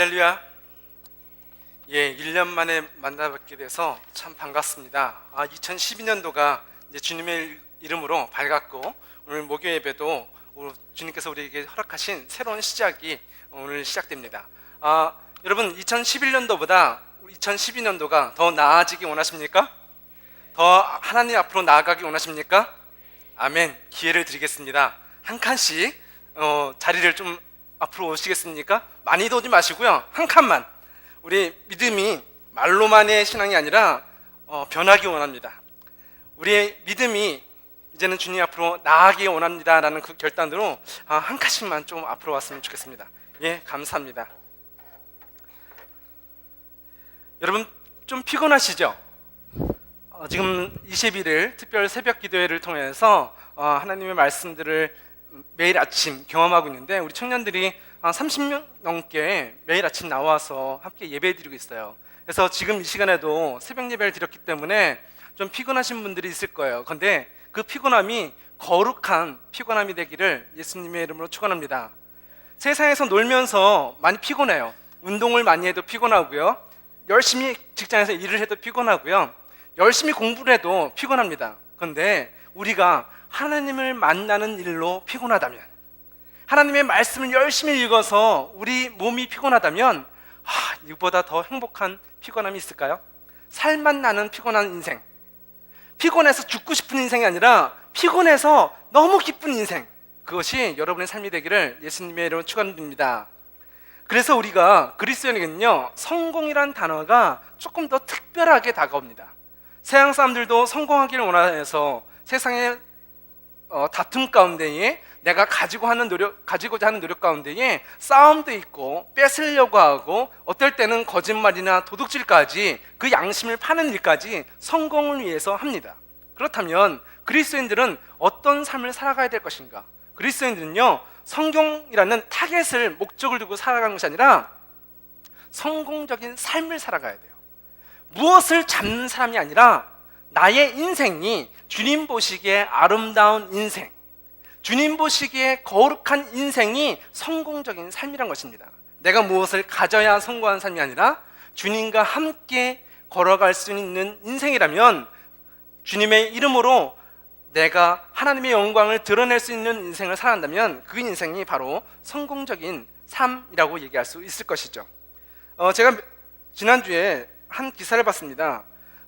할렐루야. 1년 만에 만나뵙게 돼서 참 반갑습니다. 2012년도가 이제 주님의 이름으로 밝았고, 오늘 목요 예배도 주님께서 우리에게 허락하신 새로운 시작이 오늘 시작됩니다. 여러분, 2011년도보다 2012년도가 더 나아지기 원하십니까? 더 하나님 앞으로 나아가기 원하십니까? 아멘. 기회를 드리겠습니다. 한 칸씩 자리를 좀 앞으로 오시겠습니까? 많이도 오지 마시고요, 한 칸만. 우리 믿음이 말로만의 신앙이 아니라 변하기 원합니다. 우리의 믿음이 이제는 주님 앞으로 나아가기 원합니다 라는 그 결단으로 한 칸씩만 좀 앞으로 왔으면 좋겠습니다. 예, 감사합니다. 여러분, 좀 피곤하시죠? 지금 21일 특별 새벽 기도회를 통해서 하나님의 말씀들을 매일 아침 경험하고 있는데, 우리 청년들이 30명 넘게 매일 아침 나와서 함께 예배드리고 있어요. 그래서 지금 이 시간에도 새벽 예배를 드렸기 때문에 좀 피곤하신 분들이 있을 거예요. 그런데 그 피곤함이 거룩한 피곤함이 되기를 예수님의 이름으로 축원합니다. 세상에서 놀면서 많이 피곤해요. 운동을 많이 해도 피곤하고요, 열심히 직장에서 일을 해도 피곤하고요, 열심히 공부를 해도 피곤합니다. 그런데 우리가 하나님을 만나는 일로 피곤하다면, 하나님의 말씀을 열심히 읽어서 우리 몸이 피곤하다면, 이보다 더 행복한 피곤함이 있을까요? 살맛 나는 피곤한 인생, 피곤해서 죽고 싶은 인생이 아니라 피곤해서 너무 기쁜 인생, 그것이 여러분의 삶이 되기를 예수님의 이름으로 축원드립니다. 그래서 우리가 그리스도인에게는요, 성공이란 단어가 조금 더 특별하게 다가옵니다. 세상 사람들도 성공하기를 원해서 세상의 다툼 가운데에, 내가 가지고자 하는 노력 가운데에 싸움도 있고, 뺏으려고 하고, 어떨 때는 거짓말이나 도둑질까지, 그 양심을 파는 일까지 성공을 위해서 합니다. 그렇다면 그리스도인들은 어떤 삶을 살아가야 될 것인가? 그리스도인들은요, 성공이라는 타겟을, 목적을 두고 살아가는 것이 아니라 성공적인 삶을 살아가야 돼요. 무엇을 잡는 사람이 아니라 나의 인생이 주님 보시기에 아름다운 인생, 주님 보시기에 거룩한 인생이 성공적인 삶이란 것입니다. 내가 무엇을 가져야 성공한 삶이 아니라 주님과 함께 걸어갈 수 있는 인생이라면, 주님의 이름으로 내가 하나님의 영광을 드러낼 수 있는 인생을 살아간다면 그 인생이 바로 성공적인 삶이라고 얘기할 수 있을 것이죠. 제가 지난주에 한 기사를 봤습니다.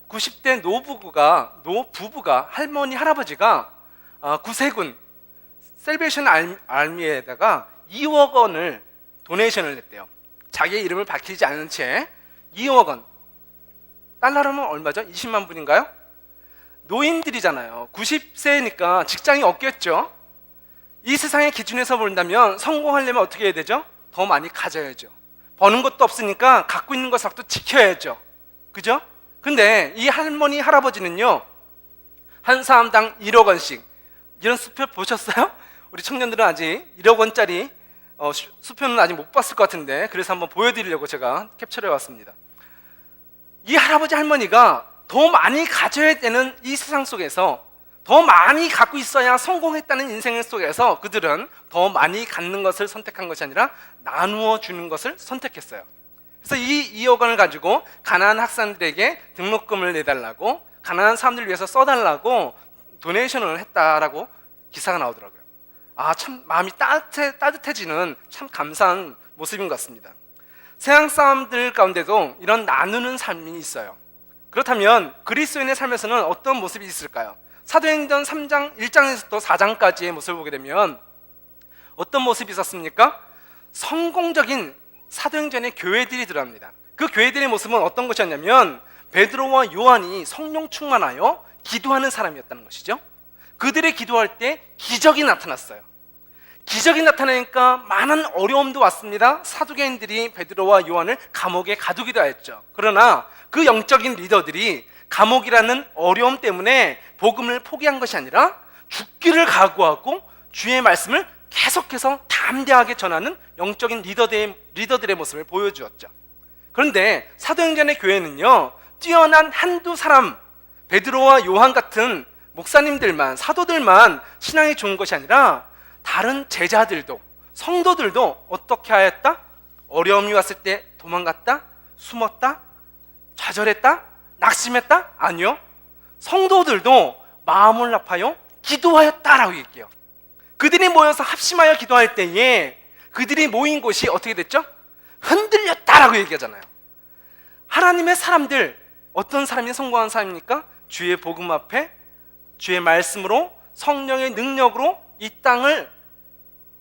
90대 노부부가, 할머니 할아버지가 구세군 셀베이션 알미에다가 2억 원을 도네이션을 했대요. 자기의 이름을 밝히지 않은 채 2억 원, 달러로는 얼마죠? 20만 불인가요? 노인들이잖아요. 90세니까 직장이 없겠죠. 이 세상의 기준에서 본다면 성공하려면 어떻게 해야 되죠? 더 많이 가져야죠. 버는 것도 없으니까 갖고 있는 것을 지켜야죠. 그죠? 근데 이 할머니 할아버지는요, 한 사람당 1억 원씩, 이런 수표 보셨어요? 우리 청년들은 아직 1억 원짜리 수표는 아직 못 봤을 것 같은데, 그래서 한번 보여드리려고 제가 캡처해 왔습니다. 이 할아버지 할머니가 더 많이 가져야 되는 이 세상 속에서, 더 많이 갖고 있어야 성공했다는 인생 속에서 그들은 더 많이 갖는 것을 선택한 것이 아니라 나누어 주는 것을 선택했어요. 그래서 이 2억 원을 가지고 가난한 학생들에게 등록금을 내달라고, 가난한 사람들을 위해서 써달라고 도네이션을 했다라고 기사가 나오더라고요. 참 마음이 따뜻해지는 참 감사한 모습인 것 같습니다. 세상 사람들 가운데도 이런 나누는 삶이 있어요. 그렇다면 그리스도인의 삶에서는 어떤 모습이 있을까요? 사도행전 3장 1장에서부터 4장까지의 모습을 보게 되면 어떤 모습이 있었습니까? 성공적인 사도행전의 교회들이 들어갑니다. 그 교회들의 모습은 어떤 것이었냐면, 베드로와 요한이 성령 충만하여 기도하는 사람이었다는 것이죠. 그들의 기도할 때 기적이 나타났어요. 기적이 나타나니까 많은 어려움도 왔습니다. 사두개인들이 베드로와 요한을 감옥에 가두기도 하였죠. 그러나 그 영적인 리더들이 감옥이라는 어려움 때문에 복음을 포기한 것이 아니라 죽기를 각오하고 주의 말씀을 계속해서 담대하게 전하는 영적인 리더들의 모습을 보여주었죠. 그런데 사도행전의 교회는요, 뛰어난 한두 사람, 베드로와 요한 같은 목사님들만, 사도들만 신앙이 좋은 것이 아니라 다른 제자들도, 성도들도 어떻게 하였다? 어려움이 왔을 때 도망갔다? 숨었다? 좌절했다? 낙심했다? 아니요. 성도들도 마음을 아파요 기도하였다라고 얘기해요. 그들이 모여서 합심하여 기도할 때에 그들이 모인 곳이 어떻게 됐죠? 흔들렸다라고 얘기하잖아요. 하나님의 사람들, 어떤 사람이 성공한 사람입니까? 주의 복음 앞에 주의 말씀으로 성령의 능력으로 이 땅을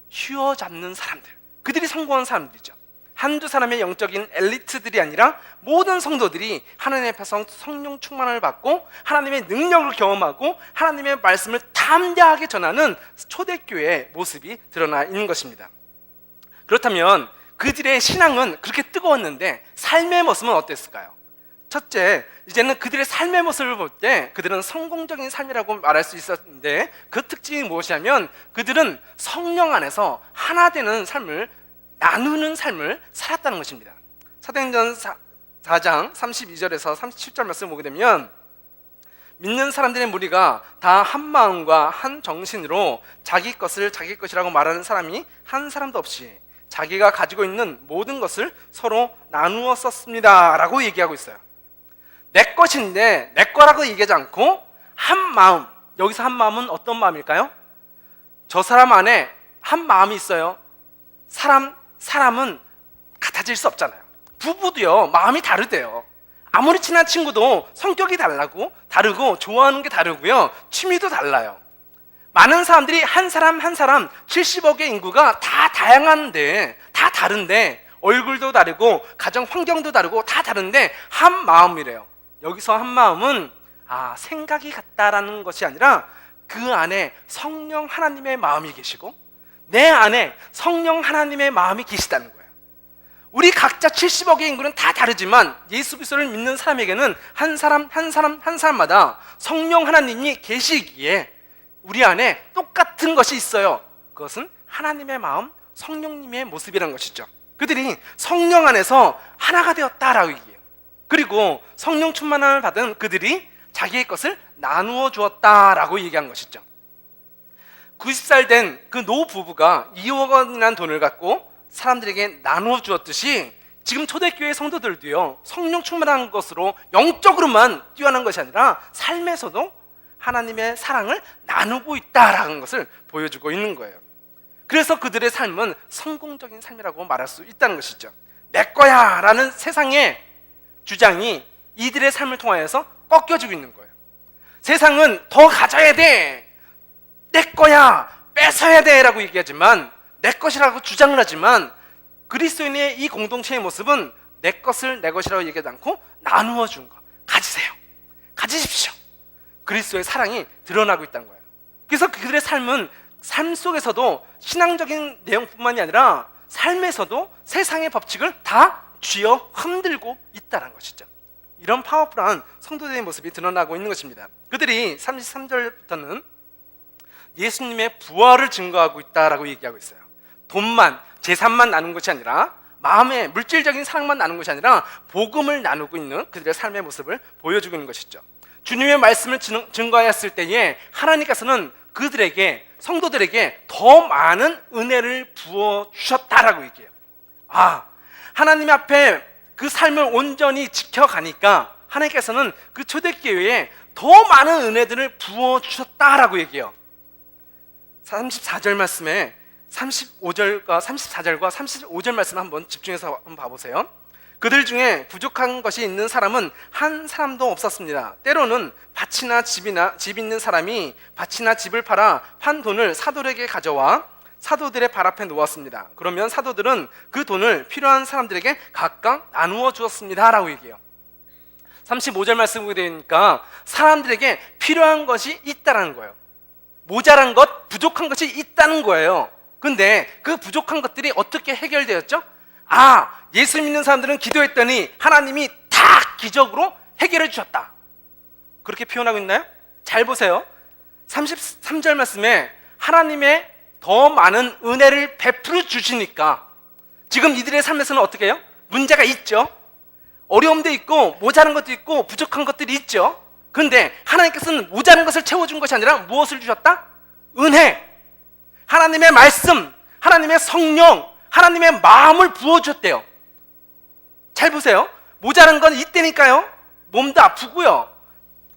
휘어잡는 사람들, 그들이 성공한 사람들이죠. 한두 사람의 영적인 엘리트들이 아니라 모든 성도들이 하나님 앞에서 성령 충만을 받고 하나님의 능력을 경험하고 하나님의 말씀을 담대하게 전하는 초대교회의 모습이 드러나 있는 것입니다. 그렇다면 그들의 신앙은 그렇게 뜨거웠는데 삶의 모습은 어땠을까요? 첫째, 이제는 그들의 삶의 모습을 볼 때 그들은 성공적인 삶이라고 말할 수 있었는데 그 특징이 무엇이냐면 그들은 성령 안에서 하나 되는 삶을, 나누는 삶을 살았다는 것입니다. 사도행전 4장 32절에서 37절 말씀을 보게 되면 믿는 사람들의 무리가 다 한 마음과 한 정신으로 자기 것을 자기 것이라고 말하는 사람이 한 사람도 없이 자기가 가지고 있는 모든 것을 서로 나누어 썼습니다 라고 얘기하고 있어요. 내 것인데 내 거라고 얘기하지 않고 한 마음, 여기서 한 마음은 어떤 마음일까요? 저 사람 안에 한 마음이 있어요. 사람은 같아질 수 없잖아요. 부부도요, 마음이 다르대요. 아무리 친한 친구도 성격이 다르고 좋아하는 게 다르고요, 취미도 달라요. 많은 사람들이 한 사람 70억의 인구가 다 다양한데, 다 다른데 얼굴도 다르고 가정 환경도 다르고 다 다른데 한 마음이래요. 여기서 한 마음은 생각이 같다라는 것이 아니라 그 안에 성령 하나님의 마음이 계시고 내 안에 성령 하나님의 마음이 계시다는 거예요. 우리 각자 70억의 인구는 다 다르지만 예수 그리스도를 믿는 사람에게는 한 사람마다 성령 하나님이 계시기에 우리 안에 똑같은 것이 있어요. 그것은 하나님의 마음, 성령님의 모습이라는 것이죠. 그들이 성령 안에서 하나가 되었다라고 얘기해요. 그리고 성령 충만함을 받은 그들이 자기의 것을 나누어 주었다라고 얘기한 것이죠. 90살 된 그 노 부부가 2억 원이라는 돈을 갖고 사람들에게 나누어 주었듯이 지금 초대교회 성도들도요, 성령 충만한 것으로 영적으로만 뛰어난 것이 아니라 삶에서도 하나님의 사랑을 나누고 있다라는 것을 보여주고 있는 거예요. 그래서 그들의 삶은 성공적인 삶이라고 말할 수 있다는 것이죠. 내 거야 라는 세상의 주장이 이들의 삶을 통하여서 꺾여지고 있는 거예요. 세상은 더 가져야 돼, 내 거야, 뺏어야 돼 라고 얘기하지만, 내 것이라고 주장을 하지만 그리스도인의 이 공동체의 모습은 내 것을 내 것이라고 얘기하지 않고 나누어 준 거, 가지세요, 가지십시오. 그리스도의 사랑이 드러나고 있다는 거예요. 그래서 그들의 삶은 삶 속에서도 신앙적인 내용뿐만이 아니라 삶에서도 세상의 법칙을 다 쥐어 흔들고 있다는 것이죠. 이런 파워풀한 성도들의 모습이 드러나고 있는 것입니다. 그들이 33절부터는 예수님의 부활을 증거하고 있다라고 얘기하고 있어요. 돈만, 재산만 나눈 것이 아니라, 마음의 물질적인 사랑만 나눈 것이 아니라 복음을 나누고 있는 그들의 삶의 모습을 보여주고 있는 것이죠. 주님의 말씀을 증거하였을 때에 하나님께서는 그들에게, 성도들에게 더 많은 은혜를 부어주셨다라고 얘기해요. 하나님 앞에 그 삶을 온전히 지켜가니까 하나님께서는 그 초대교회에 더 많은 은혜들을 부어주셨다라고 얘기해요. 34절 말씀에 34절과 35절 말씀을 한번 집중해서 한번 봐보세요. 그들 중에 부족한 것이 있는 사람은 한 사람도 없었습니다. 때로는 밭이나 집 있는 사람이 밭이나 집을 팔아 판 돈을 사도들에게 가져와 사도들의 발 앞에 놓았습니다. 그러면 사도들은 그 돈을 필요한 사람들에게 각각 나누어 주었습니다 라고 얘기해요. 35절 말씀 보게 되니까 사람들에게 필요한 것이 있다는 거예요. 모자란 것, 부족한 것이 있다는 거예요. 근데 그 부족한 것들이 어떻게 해결되었죠? 예수 믿는 사람들은 기도했더니 하나님이 다 기적으로 해결해 주셨다, 그렇게 표현하고 있나요? 잘 보세요. 33절 말씀에 하나님의 더 많은 은혜를 베풀어 주시니까 지금 이들의 삶에서는 어떻게 해요? 문제가 있죠. 어려움도 있고 모자란 것도 있고 부족한 것들이 있죠. 그런데 하나님께서는 모자란 것을 채워준 것이 아니라 무엇을 주셨다? 은혜, 하나님의 말씀, 하나님의 성령, 하나님의 마음을 부어주셨대요. 잘 보세요. 모자란 건 이때니까요. 몸도 아프고요,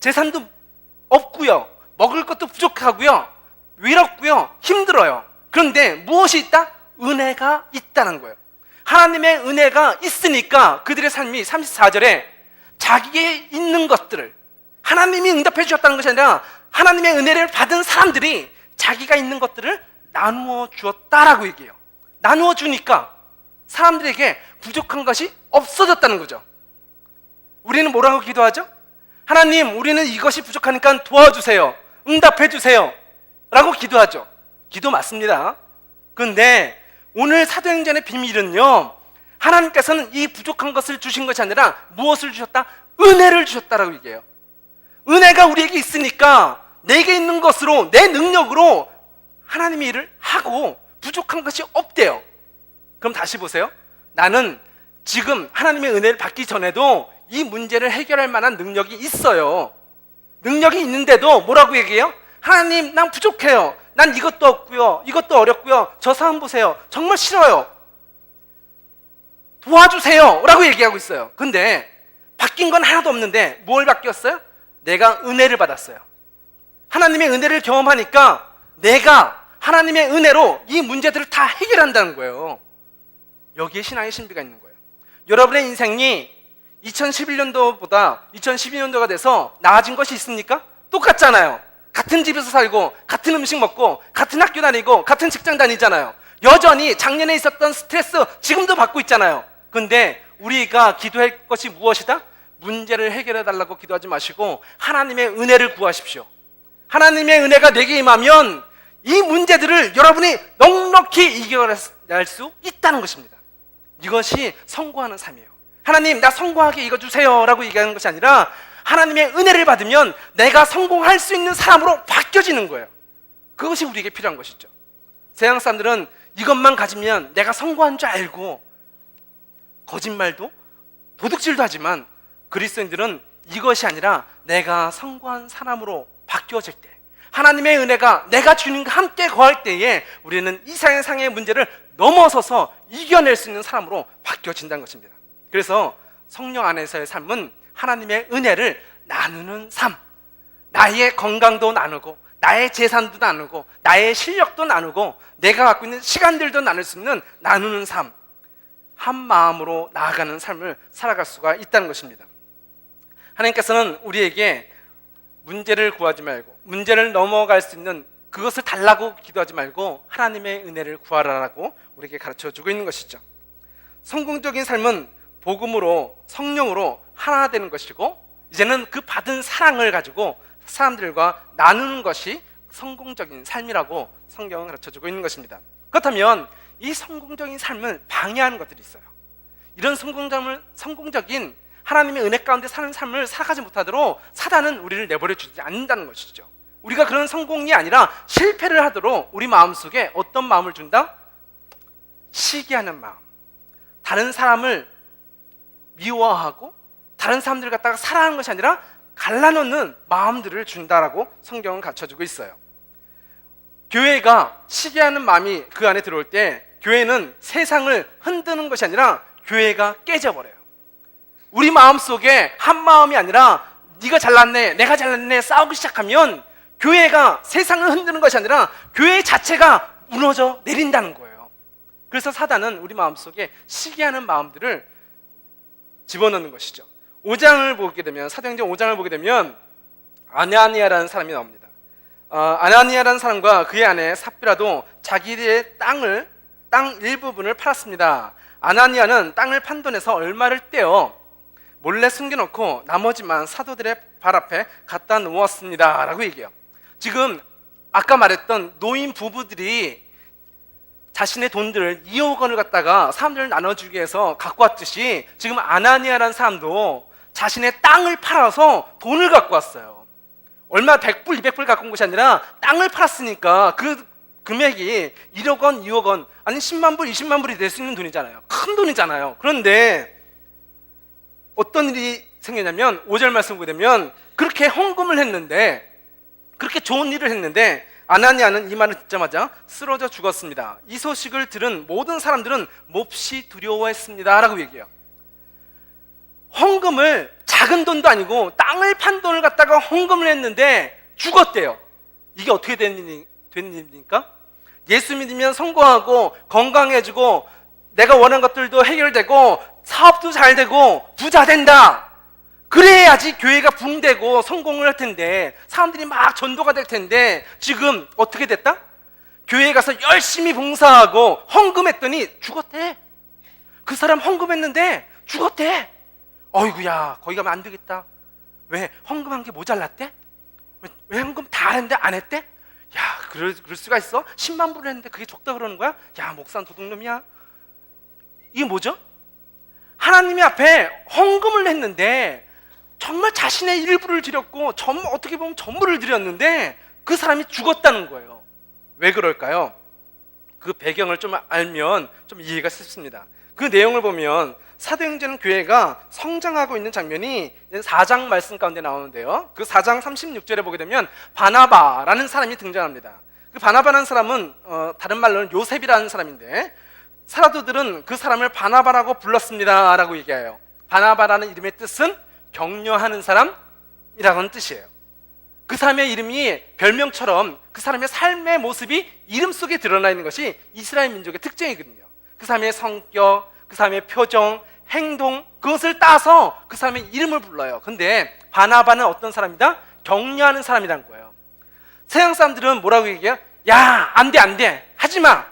재산도 없고요, 먹을 것도 부족하고요, 외롭고요, 힘들어요. 그런데 무엇이 있다? 은혜가 있다는 거예요. 하나님의 은혜가 있으니까 그들의 삶이 34절에 자기의 있는 것들을, 하나님이 응답해 주셨다는 것이 아니라 하나님의 은혜를 받은 사람들이 자기가 있는 것들을 나누어 주었다라고 얘기해요. 나누어 주니까 사람들에게 부족한 것이 없어졌다는 거죠. 우리는 뭐라고 기도하죠? 하나님, 우리는 이것이 부족하니까 도와주세요, 응답해 주세요 라고 기도하죠. 기도 맞습니다. 그런데 오늘 사도행전의 비밀은요, 하나님께서는 이 부족한 것을 주신 것이 아니라 무엇을 주셨다? 은혜를 주셨다라고 얘기해요. 은혜가 우리에게 있으니까 내게 있는 것으로, 내 능력으로 하나님의 일을 하고 부족한 것이 없대요. 그럼 다시 보세요. 나는 지금 하나님의 은혜를 받기 전에도 이 문제를 해결할 만한 능력이 있어요. 능력이 있는데도 뭐라고 얘기해요? 하나님, 난 부족해요. 난 이것도 없고요, 이것도 어렵고요, 저 사람 보세요, 정말 싫어요, 도와주세요 라고 얘기하고 있어요. 근데 바뀐 건 하나도 없는데 뭘 바뀌었어요? 내가 은혜를 받았어요. 하나님의 은혜를 경험하니까 내가 하나님의 은혜로 이 문제들을 다 해결한다는 거예요. 여기에 신앙의 신비가 있는 거예요. 여러분의 인생이 2011년도보다 2012년도가 돼서 나아진 것이 있습니까? 똑같잖아요. 같은 집에서 살고, 같은 음식 먹고, 같은 학교 다니고, 같은 직장 다니잖아요. 여전히 작년에 있었던 스트레스 지금도 받고 있잖아요. 근데 우리가 기도할 것이 무엇이다? 문제를 해결해 달라고 기도하지 마시고 하나님의 은혜를 구하십시오. 하나님의 은혜가 내게 임하면 이 문제들을 여러분이 넉넉히 이겨낼 수 있다는 것입니다. 이것이 성공하는 삶이에요. 하나님, 나 성공하게 이거 주세요 라고 얘기하는 것이 아니라 하나님의 은혜를 받으면 내가 성공할 수 있는 사람으로 바뀌어지는 거예요. 그것이 우리에게 필요한 것이죠. 세상 사람들은 이것만 가지면 내가 성공한 줄 알고 거짓말도 도둑질도 하지만, 그리스도인들은 이것이 아니라 내가 성공한 사람으로 바뀌어질 때, 하나님의 은혜가 내가 주님과 함께 거할 때에 우리는 이 세상의 문제를 넘어서서 이겨낼 수 있는 사람으로 바뀌어진다는 것입니다. 그래서 성령 안에서의 삶은 하나님의 은혜를 나누는 삶, 나의 건강도 나누고 나의 재산도 나누고 나의 실력도 나누고 내가 갖고 있는 시간들도 나눌 수 있는 나누는 삶, 한 마음으로 나아가는 삶을 살아갈 수가 있다는 것입니다. 하나님께서는 우리에게 문제를 구하지 말고, 문제를 넘어갈 수 있는 그것을 달라고 기도하지 말고 하나님의 은혜를 구하라라고 우리에게 가르쳐주고 있는 것이죠. 성공적인 삶은 복음으로, 성령으로 하나 되는 것이고, 이제는 그 받은 사랑을 가지고 사람들과 나누는 것이 성공적인 삶이라고 성경은 가르쳐주고 있는 것입니다. 그렇다면 이 성공적인 삶을 방해하는 것들이 있어요. 이런 성공적인 하나님의 은혜 가운데 사는 삶을 살아가지 못하도록 사단은 우리를 내버려 주지 않는다는 것이죠. 우리가 그런 성공이 아니라 실패를 하도록 우리 마음속에 어떤 마음을 준다? 시기하는 마음, 다른 사람을 미워하고 다른 사람들을 갖다가 사랑하는 것이 아니라 갈라놓는 마음들을 준다라고 성경은 갖춰주고 있어요. 교회가 시기하는 마음이 그 안에 들어올 때 교회는 세상을 흔드는 것이 아니라 교회가 깨져버려요. 우리 마음속에 한 마음이 아니라 네가 잘났네, 내가 잘났네 싸우기 시작하면 교회가 세상을 흔드는 것이 아니라 교회 자체가 무너져 내린다는 거예요. 그래서 사단은 우리 마음속에 시기하는 마음들을 집어넣는 것이죠. 5장을 보게 되면, 사도행전 5장을 보게 되면 아나니아라는 사람이 나옵니다. 아나니아라는 사람과 그의 아내 삽비라도 자기의 땅 일부분을 팔았습니다. 아나니아는 땅을 판 돈에서 얼마를 떼어 몰래 숨겨놓고 나머지만 사도들의 발 앞에 갖다 놓았습니다 라고 얘기해요. 지금 아까 말했던 노인 부부들이 자신의 돈들을 2억 원을 갖다가 사람들을 나눠주기 위해서 갖고 왔듯이 지금 아나니아라는 사람도 자신의 땅을 팔아서 돈을 갖고 왔어요. 얼마 100불, 200불 갖고 온 것이 아니라 땅을 팔았으니까 그 금액이 1억 원, 2억 원, 아니 10만 불, 20만 불이 될 수 있는 돈이잖아요. 큰 돈이잖아요. 그런데 어떤 일이 생기냐면 5절 말씀 보게 되면 그렇게 헌금을 했는데, 그렇게 좋은 일을 했는데 아나니아는 이 말을 듣자마자 쓰러져 죽었습니다. 이 소식을 들은 모든 사람들은 몹시 두려워했습니다 라고 얘기해요. 헌금을 작은 돈도 아니고 땅을 판 돈을 갖다가 헌금을 했는데 죽었대요. 이게 어떻게 된 일입니까? 예수 믿으면 성공하고 건강해지고 내가 원하는 것들도 해결되고 사업도 잘 되고 부자 된다. 그래야지 교회가 붕대고 성공을 할 텐데, 사람들이 막 전도가 될 텐데 지금 어떻게 됐다? 교회에 가서 열심히 봉사하고 헌금했더니 죽었대. 그 사람 헌금했는데 죽었대. 어이구야, 거기 가면 안 되겠다. 왜? 헌금한 게 모자랐대? 왜 헌금 다 했는데 안 했대? 야, 그럴 수가 있어? 10만 불을 했는데 그게 적다 그러는 거야? 야, 목사는 도둑놈이야. 이게 뭐죠? 하나님의 앞에 헌금을 했는데 정말 자신의 일부를 드렸고 어떻게 보면 전부를 드렸는데 그 사람이 죽었다는 거예요. 왜 그럴까요? 그 배경을 좀 알면 좀 이해가 쉽습니다. 그 내용을 보면 사도행전 교회가 성장하고 있는 장면이 4장 말씀 가운데 나오는데요, 그 4장 36절에 보게 되면 바나바라는 사람이 등장합니다. 그 바나바라는 사람은 다른 말로는 요셉이라는 사람인데, 사도들은 그 사람을 바나바라고 불렀습니다 라고 얘기해요. 바나바라는 이름의 뜻은 격려하는 사람이라는 뜻이에요. 그 사람의 이름이 별명처럼 그 사람의 삶의 모습이 이름 속에 드러나 있는 것이 이스라엘 민족의 특징이거든요. 그 사람의 성격, 그 사람의 표정, 행동, 그것을 따서 그 사람의 이름을 불러요. 근데 바나바는 어떤 사람이다? 격려하는 사람이라는 거예요. 서양 사람들은 뭐라고 얘기해요? 야, 안 돼, 하지마.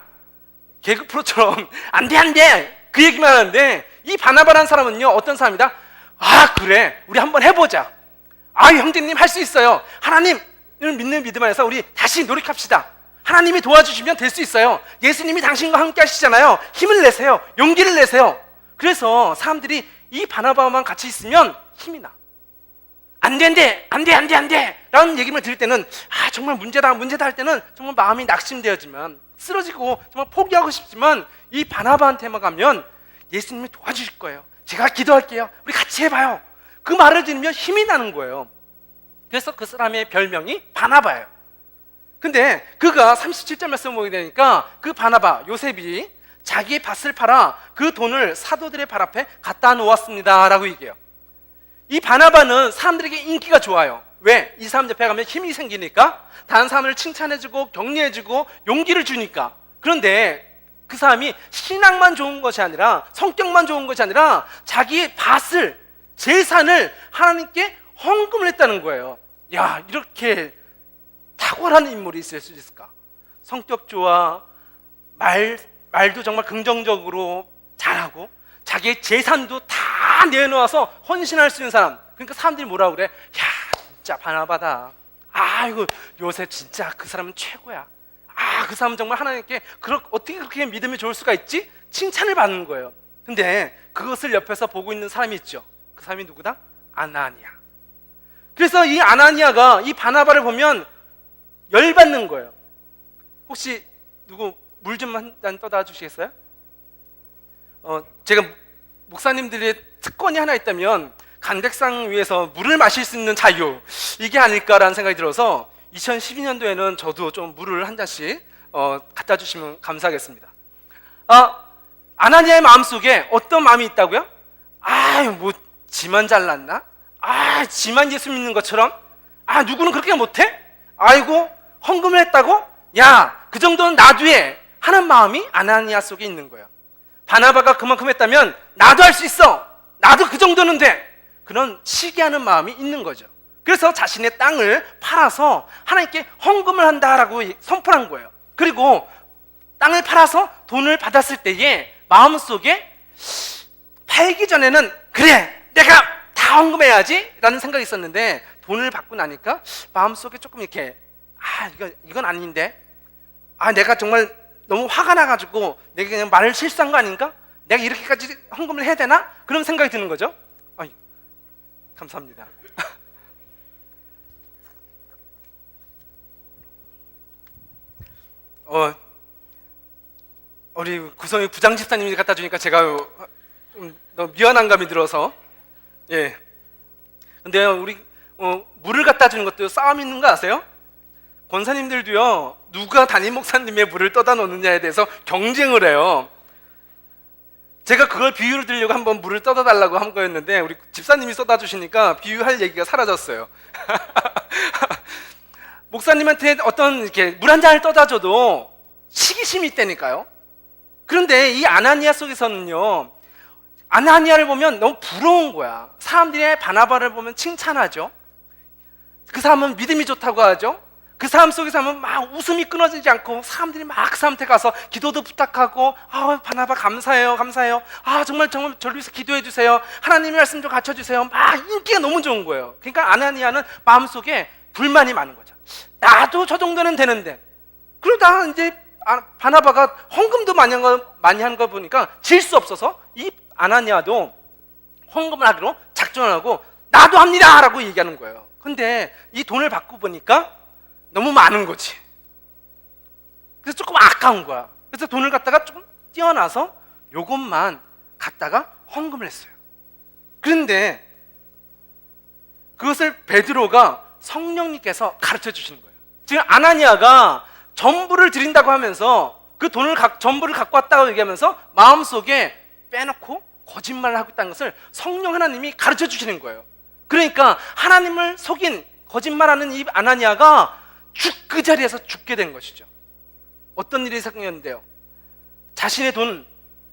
개그 프로처럼 안 돼, 그 얘기만 하는데, 이 바나바라는 사람은요, 어떤 사람이다? 아, 그래, 우리 한번 해보자. 아, 형제님 할 수 있어요. 하나님을 믿는 믿음 안에서 우리 다시 노력합시다. 하나님이 도와주시면 될 수 있어요. 예수님이 당신과 함께 하시잖아요. 힘을 내세요. 용기를 내세요. 그래서 사람들이 이 바나바만 같이 있으면 힘이 나. 안 돼 라는 얘기를 들을 때는 아, 정말 문제다 할 때는 정말 마음이 낙심되어지만, 쓰러지고 정말 포기하고 싶지만, 이 바나바한테만 가면 예수님이 도와주실 거예요. 제가 기도할게요. 우리 같이 해봐요. 그 말을 들으면 힘이 나는 거예요. 그래서 그 사람의 별명이 바나바예요. 근데 그가 37절 말씀을 보게 되니까 그 바나바, 요셉이 자기의 밭을 팔아 그 돈을 사도들의 발 앞에 갖다 놓았습니다 라고 얘기해요. 이 바나바는 사람들에게 인기가 좋아요. 왜? 이 사람 옆에 가면 힘이 생기니까, 다른 사람을 칭찬해주고 격려해주고 용기를 주니까. 그런데 그 사람이 신앙만 좋은 것이 아니라, 성격만 좋은 것이 아니라 자기의 밭을, 재산을 하나님께 헌금을 했다는 거예요. 야, 이렇게 탁월한 인물이 있을 수 있을까? 성격 좋아, 말도 정말 긍정적으로 잘하고 자기의 재산도 다 내놓아서 헌신할 수 있는 사람. 그러니까 사람들이 뭐라고 그래? 야, 진짜 바나바다. 아, 이거 요셉 진짜 그 사람은 최고야. 아, 그 사람은 정말 하나님께 어떻게 그렇게 믿음이 좋을 수가 있지? 칭찬을 받는 거예요. 근데 그것을 옆에서 보고 있는 사람이 있죠. 그 사람이 누구다? 아나니아. 그래서 이 아나니아가 이 바나바를 보면 열받는 거예요. 혹시 누구 물 좀 한 잔 떠다 주시겠어요? 제가 목사님들의 특권이 하나 있다면 간백상 위에서 물을 마실 수 있는 자유, 이게 아닐까라는 생각이 들어서 2012년도에는 저도 좀 물을 한 잔씩 갖다 주시면 감사하겠습니다. 아나니아의 마음속에 어떤 마음이 있다고요? 뭐 지만 잘났나? 지만 예수 믿는 것처럼? 누구는 그렇게 못해? 아이고, 헌금을 했다고? 야, 그 정도는 나도 해 하는 마음이 아나니아 속에 있는 거예요. 바나바가 그만큼 했다면 나도 할 수 있어, 나도 그 정도는 돼, 그런 시기하는 마음이 있는 거죠. 그래서 자신의 땅을 팔아서 하나님께 헌금을 한다라고 선포한 거예요. 그리고 땅을 팔아서 돈을 받았을 때에 마음속에, 팔기 전에는 그래, 내가 다 헌금해야지 라는 생각이 있었는데, 돈을 받고 나니까 마음속에 조금 이렇게 이건 아닌데, 내가 정말 너무 화가 나가지고 내가 그냥 말을 실수한 거 아닌가? 내가 이렇게까지 헌금을 해야 되나? 그런 생각이 드는 거죠. 감사합니다. 우리 구성의 부장 집사님이 갖다 주니까 제가 너무 미안한 감이 들어서, 예. 근데 우리 물을 갖다 주는 것도 싸움 있는 거 아세요? 권사님들도요, 누가 담임 목사님의 물을 떠다 놓느냐에 대해서 경쟁을 해요. 제가 그걸 비유를 들려고 한번 물을 떠다 달라고 한 거였는데 우리 집사님이 쏟아 주시니까 비유할 얘기가 사라졌어요. 목사님한테 어떤 이렇게 물 한 잔을 떠다 줘도 시기심이 있다니까요. 그런데 이 아나니아 속에서는요, 아나니아를 보면 너무 부러운 거야. 사람들이 바나바를 보면 칭찬하죠. 그 사람은 믿음이 좋다고 하죠. 그 사람 속에서 하면 막 웃음이 끊어지지 않고 사람들이 막 그 사람한테 가서 기도도 부탁하고, 바나바 감사해요, 감사해요. 정말 저를 위해서 기도해 주세요. 하나님의 말씀 좀 가르쳐 주세요. 막 인기가 너무 좋은 거예요. 그러니까 아나니아는 마음속에 불만이 많은 거죠. 나도 저 정도는 되는데, 그러다 이제 바나바가 헌금도 많이 한 거 보니까 질 수 없어서 이 아나니아도 헌금을 하기로 작정을 하고 나도 합니다 라고 얘기하는 거예요. 근데 이 돈을 받고 보니까 너무 많은 거지. 그래서 조금 아까운 거야. 그래서 돈을 갖다가 조금 떼어놔서 요것만 갖다가 헌금을 했어요. 그런데 그것을 베드로가 성령님께서 가르쳐 주시는 거예요. 지금 아나니아가 전부를 드린다고 하면서 그 돈을 전부를 갖고 왔다고 얘기하면서 마음속에 빼놓고 거짓말을 하고 있다는 것을 성령 하나님이 가르쳐 주시는 거예요. 그러니까 하나님을 속인 거짓말하는 이 아나니아가 그 자리에서 죽게 된 것이죠. 어떤 일이 생겼는데요? 자신의 돈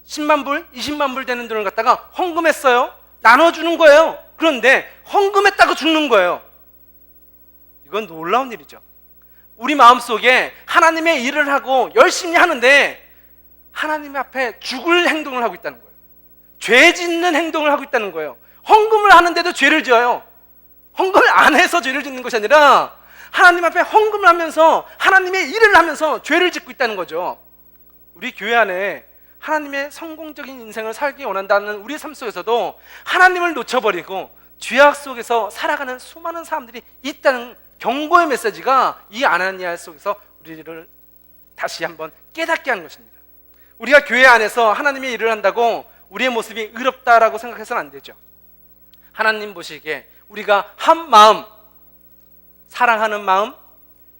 10만 불, 20만 불 되는 돈을 갖다가 헌금했어요. 나눠주는 거예요. 그런데 헌금했다고 죽는 거예요. 이건 놀라운 일이죠. 우리 마음속에 하나님의 일을 하고 열심히 하는데 하나님 앞에 죽을 행동을 하고 있다는 거예요. 죄 짓는 행동을 하고 있다는 거예요. 헌금을 하는데도 죄를 지어요. 헌금을 안 해서 죄를 짓는 것이 아니라 하나님 앞에 헌금을 하면서 하나님의 일을 하면서 죄를 짓고 있다는 거죠. 우리 교회 안에 하나님의 성공적인 인생을 살기 원한다는 우리의 삶 속에서도 하나님을 놓쳐버리고 죄악 속에서 살아가는 수많은 사람들이 있다는 경고의 메시지가 이 아나니아 속에서 우리를 다시 한번 깨닫게 하는 것입니다. 우리가 교회 안에서 하나님의 일을 한다고 우리의 모습이 의롭다라고 생각해서는 안 되죠. 하나님 보시기에 우리가 한 마음, 사랑하는 마음,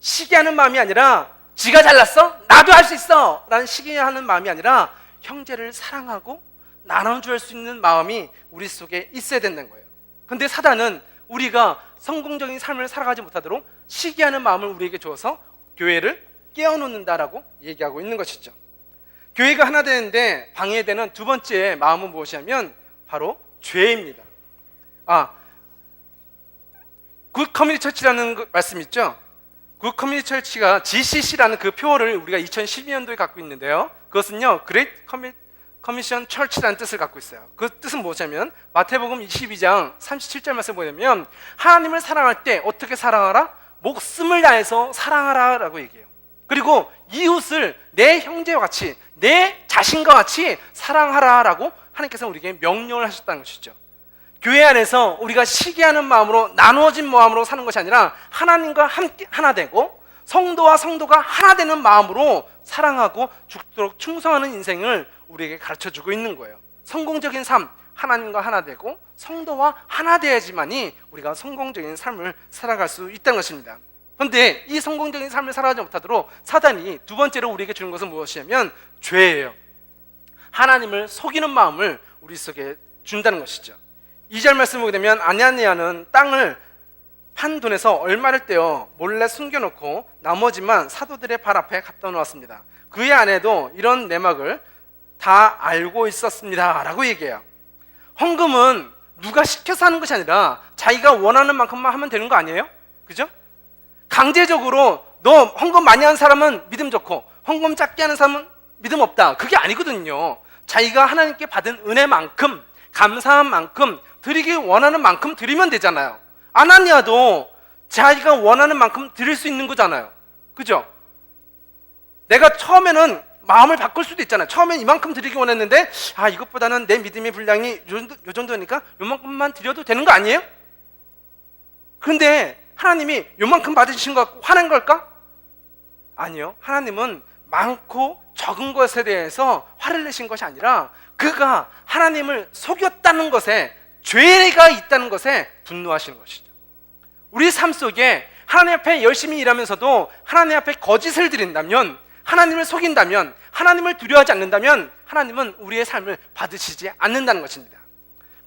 시기하는 마음이 아니라 지가 잘났어? 나도 할 수 있어! 라는 시기하는 마음이 아니라 형제를 사랑하고 나눠줄 수 있는 마음이 우리 속에 있어야 된다는 거예요. 근데 사단은 우리가 성공적인 삶을 살아가지 못하도록 시기하는 마음을 우리에게 줘서 교회를 깨어놓는다라고 얘기하고 있는 것이죠. 교회가 하나 되는데 방해되는 두 번째 마음은 무엇이냐면 바로 죄입니다. 굿 커뮤니티 처치라는 말씀 있죠? 굿 커뮤니티 처치가 GCC라는 그 표어를 우리가 2012년도에 갖고 있는데요. 그것은요, Great Commission Church라는 뜻을 갖고 있어요. 그 뜻은 무엇이냐면 마태복음 22장 37절 말씀 보면 하나님을 사랑할 때 어떻게 사랑하라? 목숨을 다해서 사랑하라 라고 얘기해요. 그리고 이웃을 내 형제와 같이, 내 자신과 같이 사랑하라 라고 하나님께서 우리에게 명령을 하셨다는 것이죠. 교회 안에서 우리가 시기하는 마음으로 나누어진 마음으로 사는 것이 아니라 하나님과 함께 하나 되고 성도와 성도가 하나 되는 마음으로 사랑하고 죽도록 충성하는 인생을 우리에게 가르쳐주고 있는 거예요. 성공적인 삶, 하나님과 하나 되고 성도와 하나 되어야지만이 우리가 성공적인 삶을 살아갈 수 있다는 것입니다. 그런데 이 성공적인 삶을 살아가지 못하도록 사단이 두 번째로 우리에게 주는 것은 무엇이냐면 죄예요. 하나님을 속이는 마음을 우리 속에 준다는 것이죠. 2절 말씀 보게 되면 아나니아는 땅을 판 돈에서 얼마를 떼어 몰래 숨겨놓고 나머지만 사도들의 발 앞에 갖다 놓았습니다. 그의 아내도 이런 내막을 다 알고 있었습니다 라고 얘기해요. 헌금은 누가 시켜서 하는 것이 아니라 자기가 원하는 만큼만 하면 되는 거 아니에요? 그죠? 강제적으로 너 헌금 많이 하는 사람은 믿음 좋고 헌금 작게 하는 사람은 믿음 없다, 그게 아니거든요. 자기가 하나님께 받은 은혜만큼, 감사한 만큼, 드리기 원하는 만큼 드리면 되잖아요. 아나니아도 자기가 원하는 만큼 드릴 수 있는 거잖아요. 그죠? 내가 처음에는 마음을 바꿀 수도 있잖아요. 처음엔 이만큼 드리기 원했는데 이것보다는 내 믿음의 분량이 요 정도니까 요만큼만 드려도 되는 거 아니에요? 그런데 하나님이 요만큼 받으신 것 같고 화낸 걸까? 아니요. 하나님은 많고 적은 것에 대해서 화를 내신 것이 아니라 그가 하나님을 속였다는 것에, 죄가 있다는 것에 분노하시는 것이죠. 우리 삶 속에 하나님 앞에 열심히 일하면서도 하나님 앞에 거짓을 드린다면, 하나님을 속인다면, 하나님을 두려워하지 않는다면 하나님은 우리의 삶을 받으시지 않는다는 것입니다.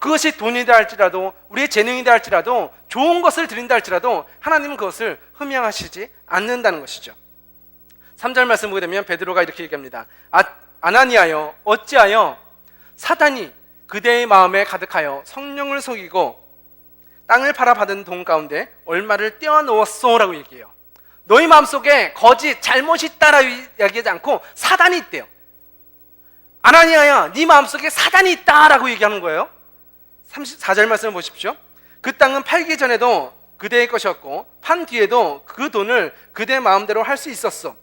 그것이 돈이다 할지라도 우리의 재능이다 할지라도 좋은 것을 드린다 할지라도 하나님은 그것을 흠양하시지 않는다는 것이죠. 3절 말씀 보게 되면 베드로가 이렇게 얘기합니다. 아나니아여 어찌하여 사단이 그대의 마음에 가득하여 성령을 속이고 땅을 팔아 받은 돈 가운데 얼마를 떼어놓았소 라고 얘기해요. 너희 마음속에 거짓, 잘못이 있다라고 얘기하지 않고 사단이 있대요. 아나니아야 네 마음속에 사단이 있다라고 얘기하는 거예요. 34절 말씀을 보십시오. 그 땅은 팔기 전에도 그대의 것이었고 판 뒤에도 그 돈을 그대 마음대로 할 수 있었어.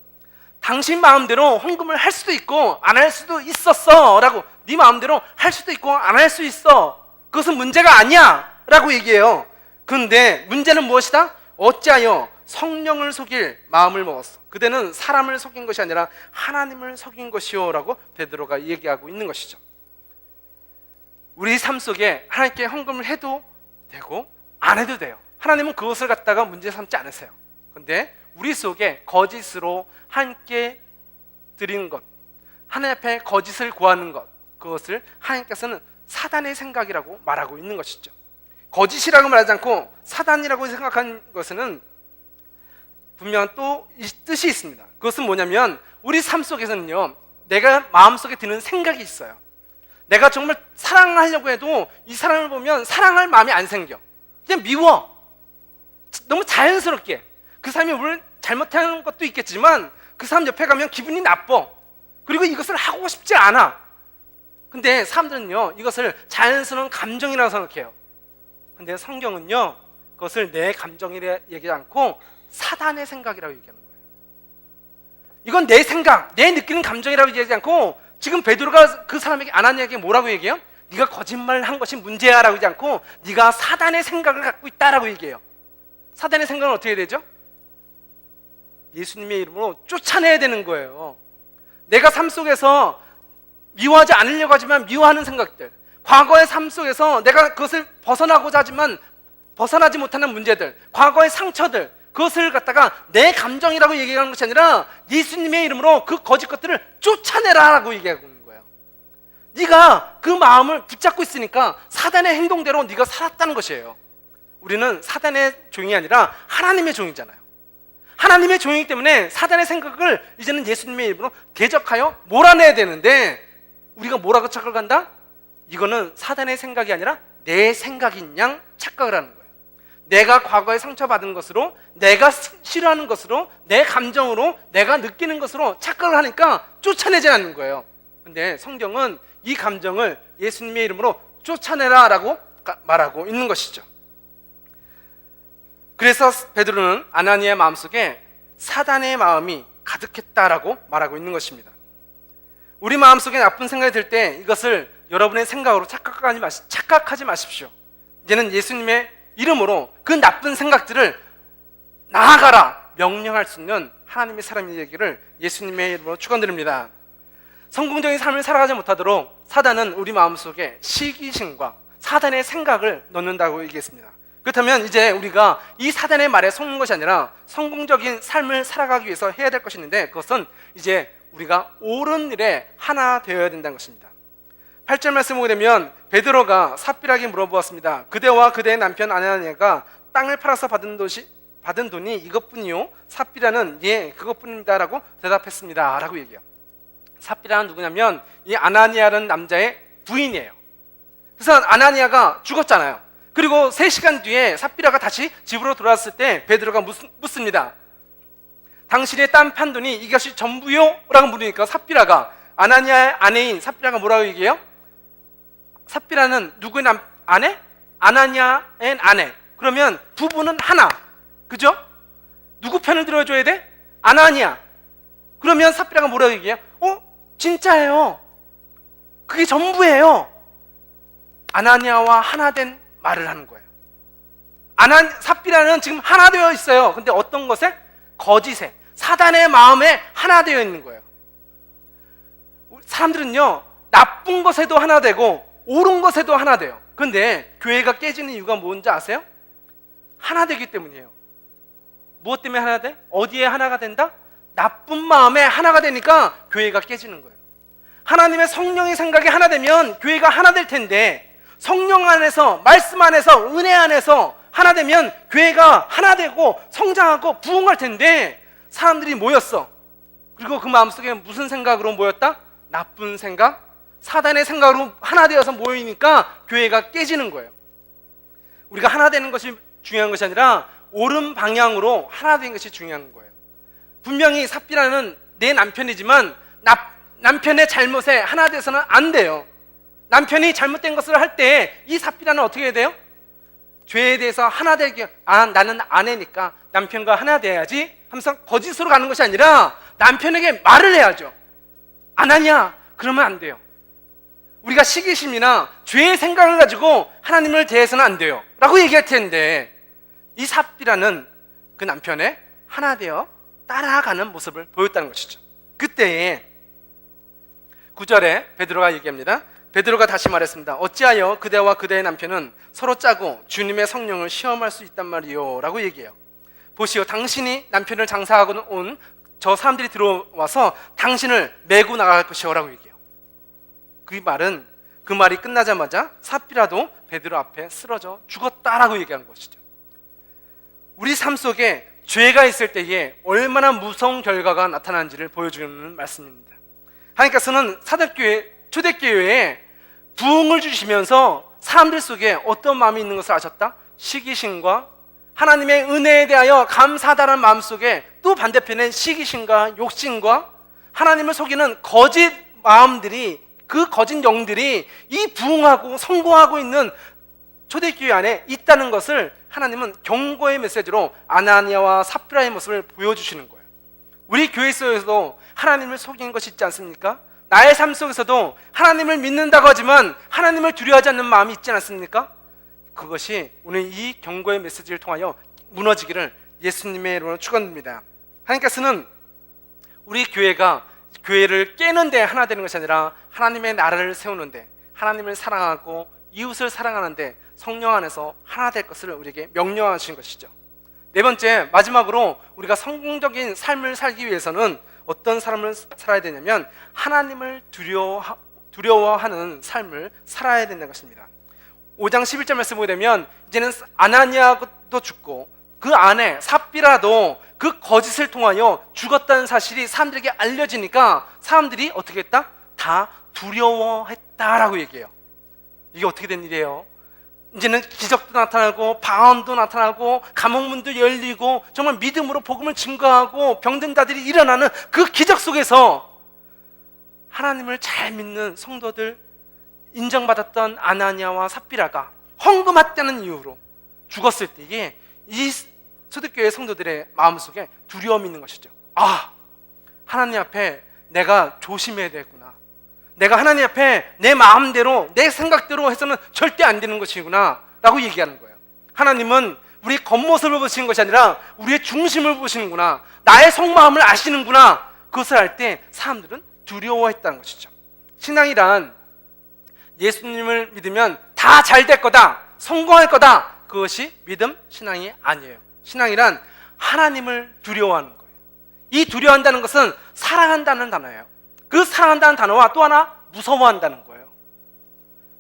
당신 마음대로 헌금을 할 수도 있고 안 할 수도 있었어 라고, 네 마음대로 할 수도 있고 안 할 수 있어, 그것은 문제가 아니야 라고 얘기해요. 그런데 문제는 무엇이다? 어찌하여 성령을 속일 마음을 먹었어. 그대는 사람을 속인 것이 아니라 하나님을 속인 것이요 라고 베드로가 얘기하고 있는 것이죠. 우리 삶 속에 하나님께 헌금을 해도 되고 안 해도 돼요. 하나님은 그것을 갖다가 문제 삼지 않으세요. 그런데 우리 속에 거짓으로 함께 드리는 것, 하나님 앞에 거짓을 구하는 것, 그것을 하나님께서는 사단의 생각이라고 말하고 있는 것이죠. 거짓이라고 말하지 않고 사단이라고 생각한 것은 분명 또 이 뜻이 있습니다. 그것은 뭐냐면 우리 삶 속에서는요, 내가 마음속에 드는 생각이 있어요. 내가 정말 사랑하려고 해도 이 사람을 보면 사랑할 마음이 안 생겨. 그냥 미워. 너무 자연스럽게. 그 사람이 물론 잘못하는 것도 있겠지만 그 사람 옆에 가면 기분이 나빠. 그리고 이것을 하고 싶지 않아. 근데 사람들은요, 이것을 자연스러운 감정이라고 생각해요. 근데 성경은요, 그것을 내 감정이라 얘기하지 않고 사단의 생각이라고 얘기하는 거예요. 이건 내 생각, 내 느끼는 감정이라고 얘기하지 않고, 지금 베드로가 그 사람에게, 아나니아에게 뭐라고 얘기해요? 네가 거짓말을 한 것이 문제야 라고 하지 않고 네가 사단의 생각을 갖고 있다라고 얘기해요. 사단의 생각은 어떻게 되죠? 예수님의 이름으로 쫓아내야 되는 거예요. 내가 삶 속에서 미워하지 않으려고 하지만 미워하는 생각들, 과거의 삶 속에서 내가 그것을 벗어나고자 하지만 벗어나지 못하는 문제들, 과거의 상처들, 그것을 갖다가 내 감정이라고 얘기하는 것이 아니라 예수님의 이름으로 그 거짓 것들을 쫓아내라라고 얘기하고 있는 거예요. 네가 그 마음을 붙잡고 있으니까 사단의 행동대로 네가 살았다는 것이에요. 우리는 사단의 종이 아니라 하나님의 종이잖아요. 하나님의 종이기 때문에 사단의 생각을 이제는 예수님의 이름으로 대적하여 몰아내야 되는데, 우리가 뭐라고 착각을 한다? 이거는 사단의 생각이 아니라 내 생각인 양 착각을 하는 거예요. 내가 과거에 상처받은 것으로, 내가 싫어하는 것으로, 내 감정으로, 내가 느끼는 것으로 착각을 하니까 쫓아내지 않는 거예요. 근데 성경은 이 감정을 예수님의 이름으로 쫓아내라 라고 말하고 있는 것이죠. 그래서 베드로는 아나니아의 마음속에 사단의 마음이 가득했다라고 말하고 있는 것입니다. 우리 마음속에 나쁜 생각이 들 때 이것을 여러분의 생각으로 착각하지 마십시오. 이제는 예수님의 이름으로 그 나쁜 생각들을 나아가라 명령할 수 있는 하나님의 사람이 되기를 예수님의 이름으로 축원드립니다. 성공적인 삶을 살아가지 못하도록 사단은 우리 마음속에 시기심과 사단의 생각을 넣는다고 얘기했습니다. 그렇다면 이제 우리가 이 사단의 말에 속는 것이 아니라 성공적인 삶을 살아가기 위해서 해야 될 것이 있는데, 그것은 이제 우리가 옳은 일에 하나 되어야 된다는 것입니다. 8절 말씀 보게 되면 베드로가 삽비라에게 물어보았습니다. 그대와 그대의 남편 아나니아가 땅을 팔아서 받은 돈이 이것뿐이요? 삽비라는 예, 그것뿐입니다 라고 대답했습니다 라고 얘기해요. 삽비라는 누구냐면 이 아나니아라는 남자의 부인이에요. 그래서 아나니아가 죽었잖아요. 그리고 3시간 뒤에 삽비라가 다시 집으로 돌아왔을 때 베드로가 묻습니다. 당신의 땅 판 돈이 이것이 전부요? 라고 물으니까 삽비라가, 아나니아의 아내인 삽비라가 뭐라고 얘기해요? 삽비라는 누구의 아내? 아나니아의 아내. 그러면 부부는 하나, 그죠? 누구 편을 들어줘야 돼? 아나니아. 그러면 삽비라가 뭐라고 얘기해요? 진짜예요. 그게 전부예요. 아나니아와 하나 된 말을 하는 거예요. 삽비라는 지금 하나 되어 있어요. 근데 어떤 것에? 거짓에, 사단의 마음에 하나 되어 있는 거예요. 사람들은요, 나쁜 것에도 하나 되고 옳은 것에도 하나 돼요. 근데 교회가 깨지는 이유가 뭔지 아세요? 하나 되기 때문이에요. 무엇 때문에 하나 돼? 어디에 하나가 된다? 나쁜 마음에 하나가 되니까 교회가 깨지는 거예요. 하나님의 성령의 생각이 하나 되면 교회가 하나 될 텐데, 성령 안에서, 말씀 안에서, 은혜 안에서 하나 되면 교회가 하나 되고 성장하고 부흥할 텐데, 사람들이 모였어. 그리고 그 마음속에 무슨 생각으로 모였다? 나쁜 생각, 사단의 생각으로 하나 되어서 모이니까 교회가 깨지는 거예요. 우리가 하나 되는 것이 중요한 것이 아니라 옳은 방향으로 하나 되는 것이 중요한 거예요. 분명히 삽비라는 내 남편이지만 남편의 잘못에 하나 돼서는 안 돼요. 남편이 잘못된 것을 할 때 이 삽비라는 어떻게 해야 돼요? 죄에 대해서 하나 되게, 나는 아내니까 남편과 하나 돼야지 하면서 거짓으로 가는 것이 아니라 남편에게 말을 해야죠. 안 하냐? 그러면 안 돼요. 우리가 시기심이나 죄의 생각을 가지고 하나님을 대해서는 안 돼요 라고 얘기할 텐데, 이 삽비라는 그 남편의 하나 되어 따라가는 모습을 보였다는 것이죠. 그때에 9절에 베드로가 얘기합니다. 베드로가 다시 말했습니다. 어찌하여 그대와 그대의 남편은 서로 짜고 주님의 성령을 시험할 수 있단 말이요 라고 얘기해요. 보시오, 당신이 남편을 장사하고 온 저 사람들이 들어와서 당신을 메고 나갈 것이요 라고 얘기해요. 그 말이 끝나자마자 삽비라도 베드로 앞에 쓰러져 죽었다라고 얘기하는 것이죠. 우리 삶 속에 죄가 있을 때에 얼마나 무서운 결과가 나타나는지를 보여주는 말씀입니다. 하나님께서는 사도교회, 초대교회에 부흥을 주시면서 사람들 속에 어떤 마음이 있는 것을 아셨다? 시기심과 하나님의 은혜에 대하여 감사하다는 마음 속에 또 반대편에 시기심과 욕심과 하나님을 속이는 거짓 마음들이, 그 거짓 영들이 이 부흥하고 성공하고 있는 초대교회 안에 있다는 것을 하나님은 경고의 메시지로 아나니아와 삽비라의 모습을 보여주시는 거예요. 우리 교회 속에서도 하나님을 속이는 것이 있지 않습니까? 나의 삶 속에서도 하나님을 믿는다고 하지만 하나님을 두려워하지 않는 마음이 있지 않습니까? 그것이 오늘 이 경고의 메시지를 통하여 무너지기를 예수님의 이름으로 축원합니다. 하나님께서는 우리 교회를 깨는데 하나 되는 것이 아니라 하나님의 나라를 세우는데, 하나님을 사랑하고 이웃을 사랑하는데 성령 안에서 하나 될 것을 우리에게 명령하신 것이죠. 네 번째, 마지막으로 우리가 성공적인 삶을 살기 위해서는 어떤 삶을 살아야 되냐면 하나님을 두려워하는 삶을 살아야 된다는 것입니다. 5장 11절 말씀 보게 되면 이제는 아나니아도 죽고 그 안에 삽비라도 그 거짓을 통하여 죽었다는 사실이 사람들에게 알려지니까 사람들이 어떻게 했다? 다 두려워했다라고 얘기해요. 이게 어떻게 된 일이에요? 이제는 기적도 나타나고 방언도 나타나고 감옥문도 열리고 정말 믿음으로 복음을 증거하고 병든 자들이 일어나는 그 기적 속에서 하나님을 잘 믿는 성도들, 인정받았던 아나니아와 삽비라가 헌금했다는 이유로 죽었을 때에 이 초대교회 성도들의 마음속에 두려움이 있는 것이죠. 하나님 앞에 내가 조심해야 되구나. 내가 하나님 앞에 내 마음대로 내 생각대로 해서는 절대 안 되는 것이구나 라고 얘기하는 거예요. 하나님은 우리 겉모습을 보시는 것이 아니라 우리의 중심을 보시는구나, 나의 속마음을 아시는구나. 그것을 알 때 사람들은 두려워했다는 것이죠. 신앙이란 예수님을 믿으면 다 잘 될 거다, 성공할 거다, 그것이 믿음, 신앙이 아니에요. 신앙이란 하나님을 두려워하는 거예요. 이 두려워한다는 것은 사랑한다는 단어예요. 그 사랑한다는 단어와 또 하나 무서워한다는 거예요.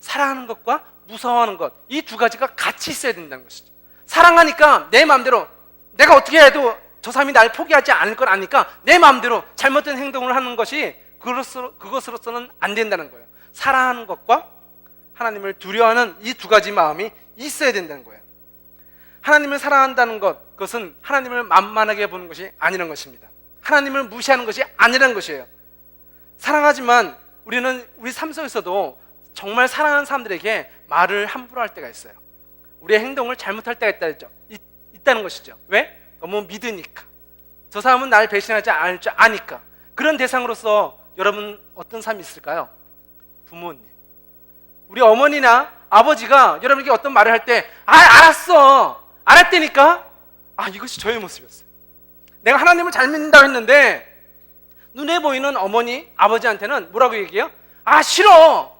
사랑하는 것과 무서워하는 것, 이 두 가지가 같이 있어야 된다는 것이죠. 사랑하니까 내 마음대로 내가 어떻게 해도 저 사람이 날 포기하지 않을 걸 아니까 내 마음대로 잘못된 행동을 하는 것이 그것으로서는 안 된다는 거예요. 사랑하는 것과 하나님을 두려워하는 이 두 가지 마음이 있어야 된다는 거예요. 하나님을 사랑한다는 것, 그것은 하나님을 만만하게 보는 것이 아니라는 것입니다. 하나님을 무시하는 것이 아니라는 것이에요. 사랑하지만 우리는 우리 삶 속에서도 정말 사랑하는 사람들에게 말을 함부로 할 때가 있어요. 우리의 행동을 잘못할 때가 있다는 것이죠. 왜? 너무 믿으니까. 저 사람은 나를 배신하지 않을 줄 아니까. 그런 대상으로서 여러분 어떤 삶이 있을까요? 부모님, 우리 어머니나 아버지가 여러분에게 어떤 말을 할 때 알았어, 알았다니까. 이것이 저의 모습이었어요. 내가 하나님을 잘 믿는다고 했는데 눈에 보이는 어머니, 아버지한테는 뭐라고 얘기해요? 싫어.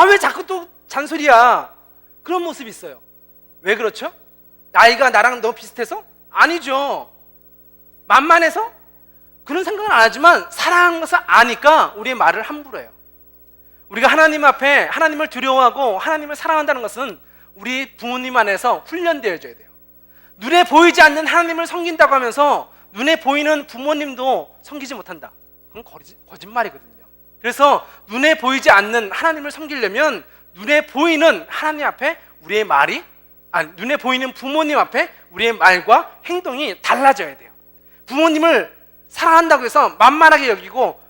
왜 자꾸 또 잔소리야. 그런 모습이 있어요. 왜 그렇죠? 나이가 나랑 너 비슷해서? 아니죠. 만만해서? 그런 생각은 안 하지만 사랑하는 것을 아니까 우리의 말을 함부로 해요. 우리가 하나님 앞에 하나님을 두려워하고 하나님을 사랑한다는 것은 우리 부모님 안에서 훈련되어져야 돼요. 눈에 보이지 않는 하나님을 섬긴다고 하면서 눈에 보이는 부모님도 섬기지 못한다. 그건 거짓말이거든요. 그래서 눈에 보이지 않는 하나님을 섬기려면 눈에 보이는 하나님 앞에 우리의 말이, 눈에 보이는 부모님 앞에 우리의 말과 행동이 달라져야 돼요. 부모님을 사랑한다고 해서 만만하게 여기고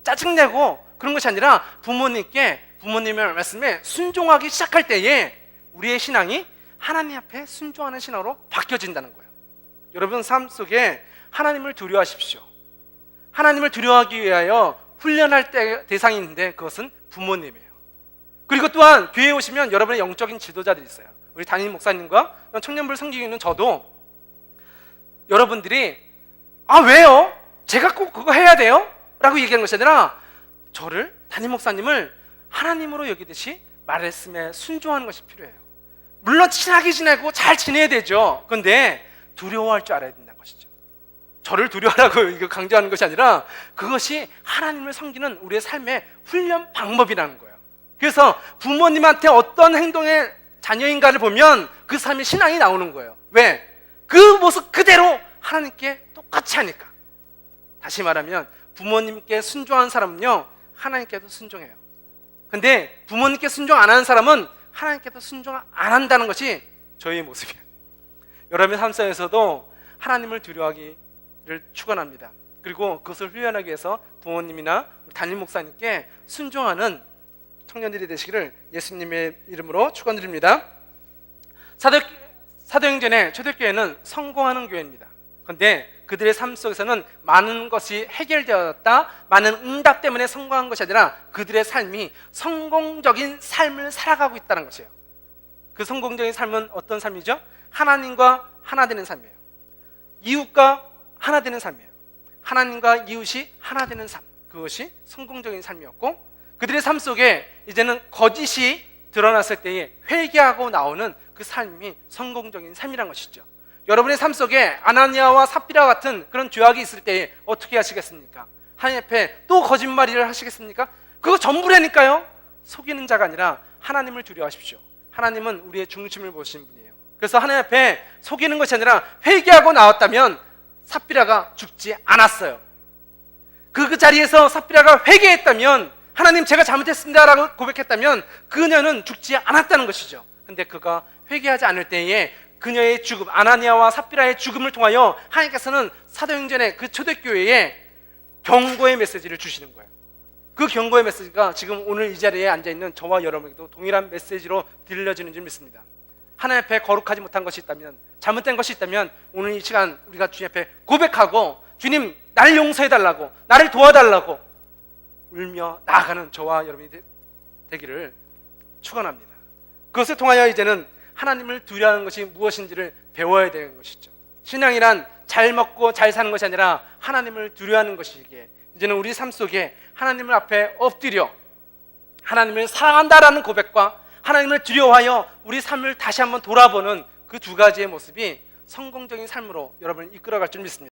짜증내고 그런 것이 아니라 부모님의 말씀에 순종하기 시작할 때에 우리의 신앙이 하나님 앞에 순종하는 신앙으로 바뀌어진다는 거예요. 여러분 삶 속에 하나님을 두려워하십시오. 하나님을 두려워하기 위하여 훈련할 대상이 있는데 그것은 부모님이에요. 그리고 또한 교회에 오시면 여러분의 영적인 지도자들이 있어요. 우리 담임 목사님과 청년부를 섬기고 있는 저도 여러분들이 왜요? 제가 꼭 그거 해야 돼요? 라고 얘기하는 것이 아니라 저를, 담임 목사님을 하나님으로 여기듯이 말씀에 순종하는 것이 필요해요. 물론 친하게 지내고 잘 지내야 되죠. 그런데 두려워할 줄 알아야 된다는 것이죠. 저를 두려워하라고 이거 강조하는 것이 아니라 그것이 하나님을 섬기는 우리의 삶의 훈련 방법이라는 거예요. 그래서 부모님한테 어떤 행동의 자녀인가를 보면 그 삶의 신앙이 나오는 거예요. 왜? 그 모습 그대로 하나님께 똑같이 하니까. 다시 말하면 부모님께 순종한 사람은요 하나님께도 순종해요. 근데 부모님께 순종 안 하는 사람은 하나님께도 순종 안 한다는 것이 저희의 모습이에요. 여러분의 삶 속에서도 하나님을 두려워하기를 축원합니다. 그리고 그것을 훈련하기 위해서 부모님이나 담임 목사님께 순종하는 청년들이 되시기를 예수님의 이름으로 축원드립니다. 사도행전의 초대교회는 성공하는 교회입니다. 그런데 그들의 삶 속에서는 많은 것이 해결되었다, 많은 응답 때문에 성공한 것이 아니라 그들의 삶이 성공적인 삶을 살아가고 있다는 것이에요. 그 성공적인 삶은 어떤 삶이죠? 하나님과 하나 되는 삶이에요. 이웃과 하나 되는 삶이에요. 하나님과 이웃이 하나 되는 삶, 그것이 성공적인 삶이었고, 그들의 삶 속에 이제는 거짓이 드러났을 때에 회개하고 나오는 그 삶이 성공적인 삶이란 것이죠. 여러분의 삶 속에 아나니아와 삽비라 같은 그런 죄악이 있을 때에 어떻게 하시겠습니까? 하나님 앞에 또 거짓말을 하시겠습니까? 그거 전부라니까요. 속이는 자가 아니라 하나님을 두려워하십시오. 하나님은 우리의 중심을 보시는 분이에요. 그래서 하나님 앞에 속이는 것이 아니라 회개하고 나왔다면 삽비라가 죽지 않았어요. 그 자리에서 삽비라가 회개했다면, 하나님 제가 잘못했습니다 라고 고백했다면 그녀는 죽지 않았다는 것이죠. 근데 그가 회개하지 않을 때에 그녀의 죽음, 아나니아와 삽비라의 죽음을 통하여 하나님께서는 사도행전의 그 초대교회에 경고의 메시지를 주시는 거예요. 그 경고의 메시지가 지금 오늘 이 자리에 앉아있는 저와 여러분에게도 동일한 메시지로 들려지는 줄 믿습니다. 하나님 앞에 거룩하지 못한 것이 있다면, 잘못된 것이 있다면 오늘 이 시간 우리가 주님 앞에 고백하고, 주님 나를 용서해달라고, 나를 도와달라고 울며 나아가는 저와 여러분이 되기를 축원합니다. 그것을 통하여 이제는 하나님을 두려워하는 것이 무엇인지를 배워야 되는 것이죠. 신앙이란 잘 먹고 잘 사는 것이 아니라 하나님을 두려워하는 것이기에 이제는 우리 삶 속에 하나님을 앞에 엎드려 하나님을 사랑한다라는 고백과 하나님을 두려워하여 우리 삶을 다시 한번 돌아보는 그 두 가지의 모습이 성공적인 삶으로 여러분을 이끌어갈 줄 믿습니다.